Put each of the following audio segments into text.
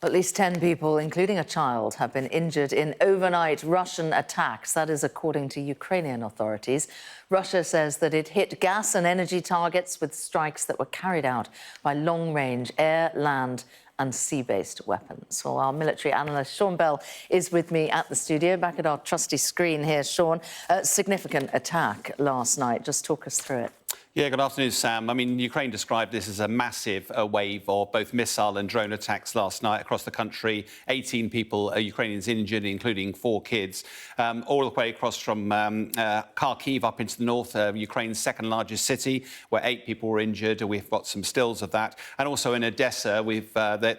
At least 10 people, including a child, have been injured in overnight Russian attacks. That is according to Ukrainian authorities. Russia says that it hit gas and energy targets with strikes that were carried out by long-range air, land and sea-based weapons. Well, our military analyst Sean Bell is with me at the studio, back at our trusty screen here. Sean, a significant attack last night. Just talk us through it. Yeah, good afternoon, Sam. I mean, Ukraine described this as a massive wave of both missile and drone attacks last night across the country. 18 people, Ukrainians injured, including 4 kids, all the way across from Kharkiv up into the north, Ukraine's second largest city, where 8 people were injured. We've got some stills of that. And also in Odessa,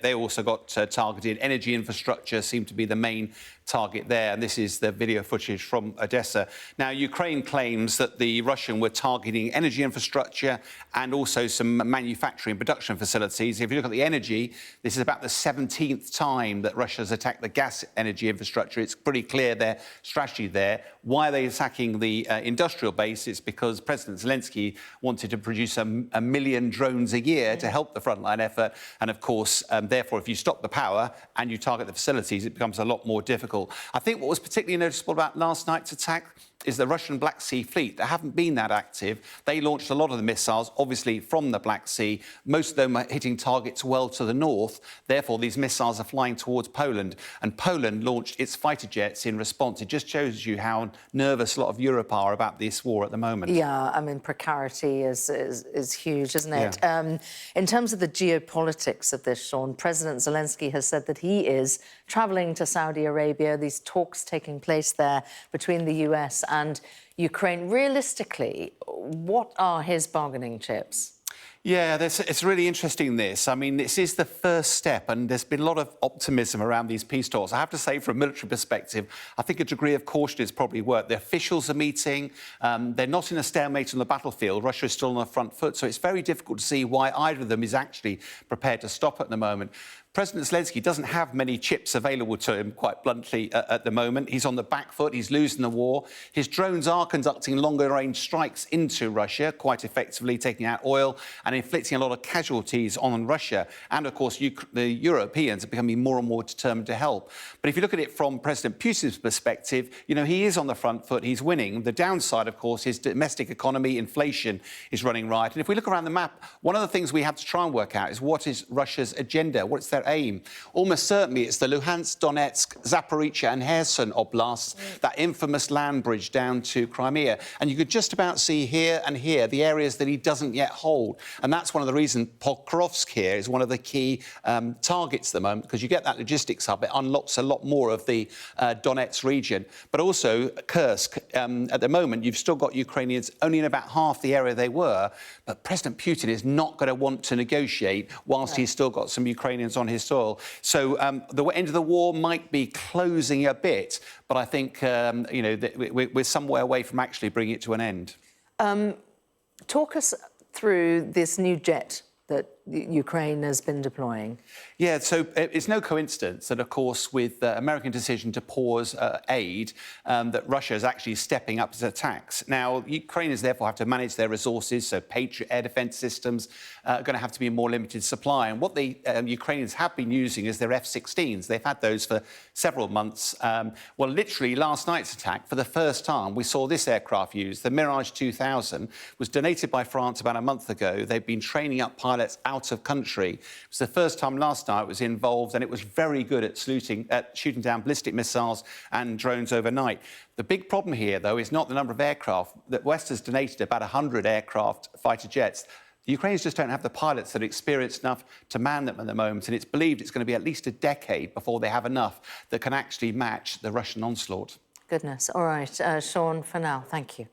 they also got targeted. Energy infrastructure seemed to be the main target there, and this is the video footage from Odessa. Now, Ukraine claims that the Russian were targeting energy infrastructure and also some manufacturing production facilities. If you look at the energy, this is about the 17th time that Russia's attacked the gas energy infrastructure. It's pretty clear their strategy there. Why are they attacking the industrial base? It's because President Zelensky wanted to produce a million drones a year to help the frontline effort. And of course, therefore, if you stop the power and you target the facilities, it becomes a lot more difficult. I think what was particularly noticeable about last night's attack is the Russian Black Sea Fleet. They haven't been that active. They launched a lot of the missiles, obviously, from the Black Sea. Most of them are hitting targets well to the north. Therefore, these missiles are flying towards Poland. And Poland launched its fighter jets in response. It just shows you how nervous a lot of Europe are about this war at the moment. Yeah, I mean, precarity is huge, isn't it? Yeah. In terms of the geopolitics of this, Sean, President Zelensky has said that he is travelling to Saudi Arabia, these talks taking place there between the US and Ukraine. Realistically, what are his bargaining chips? Yeah, it's really interesting, this. I mean, this is the first step, and there's been a lot of optimism around these peace talks. I have to say, from a military perspective, I think a degree of caution is probably worked. The officials are meeting. They're not in a stalemate on the battlefield. Russia is still on the front foot, so it's very difficult to see why either of them is actually prepared to stop at the moment. President Zelensky doesn't have many chips available to him, quite bluntly, at the moment. He's on the back foot. He's losing the war. His drones are conducting longer-range strikes into Russia, quite effectively taking out oil and inflicting a lot of casualties on Russia. And, of course, the Europeans are becoming more and more determined to help. But if you look at it from President Putin's perspective, you know, he is on the front foot. He's winning. The downside, of course, is domestic economy, inflation is running riot. And if we look around the map, one of the things we have to try and work out is what is Russia's agenda, what's their aim. Almost certainly it's the Luhansk, Donetsk, Zaporizhia and Kherson oblasts, that infamous land bridge down to Crimea. And you could just about see here and here the areas that he doesn't yet hold. And that's one of the reasons Pokrovsk here is one of the key targets at the moment, because you get that logistics hub. It unlocks a lot more of the Donetsk region. But also Kursk. At the moment, you've still got Ukrainians only in about half the area they were. But President Putin is not going to want to negotiate whilst he's still got some Ukrainians on his soil. So the end of the war might be closing a bit, but I think you know, we're somewhere away from actually bringing it to an end. Talk us through this new jet that Ukraine has been deploying. Yeah, so it's no coincidence that, of course, with the American decision to pause aid, that Russia is actually stepping up its attacks. Now, Ukrainians therefore have to manage their resources, so Patriot air defence systems are going to have to be in more limited supply. And what the Ukrainians have been using is their F-16s. They've had those for several months. Well, literally last night's attack, for the first time, we saw this aircraft used. The Mirage 2000 was donated by France about a month ago. They've been training up pilots out of country. It was the first time last night it was involved, and it was very good at shooting down ballistic missiles and drones overnight. The big problem here, though, is not the number of aircraft. The West has donated about 100 aircraft, fighter jets. The Ukrainians just don't have the pilots that are experienced enough to man them at the moment, and it's believed it's going to be at least a decade before they have enough that can actually match the Russian onslaught. Goodness. All right, Sean, for now, thank you.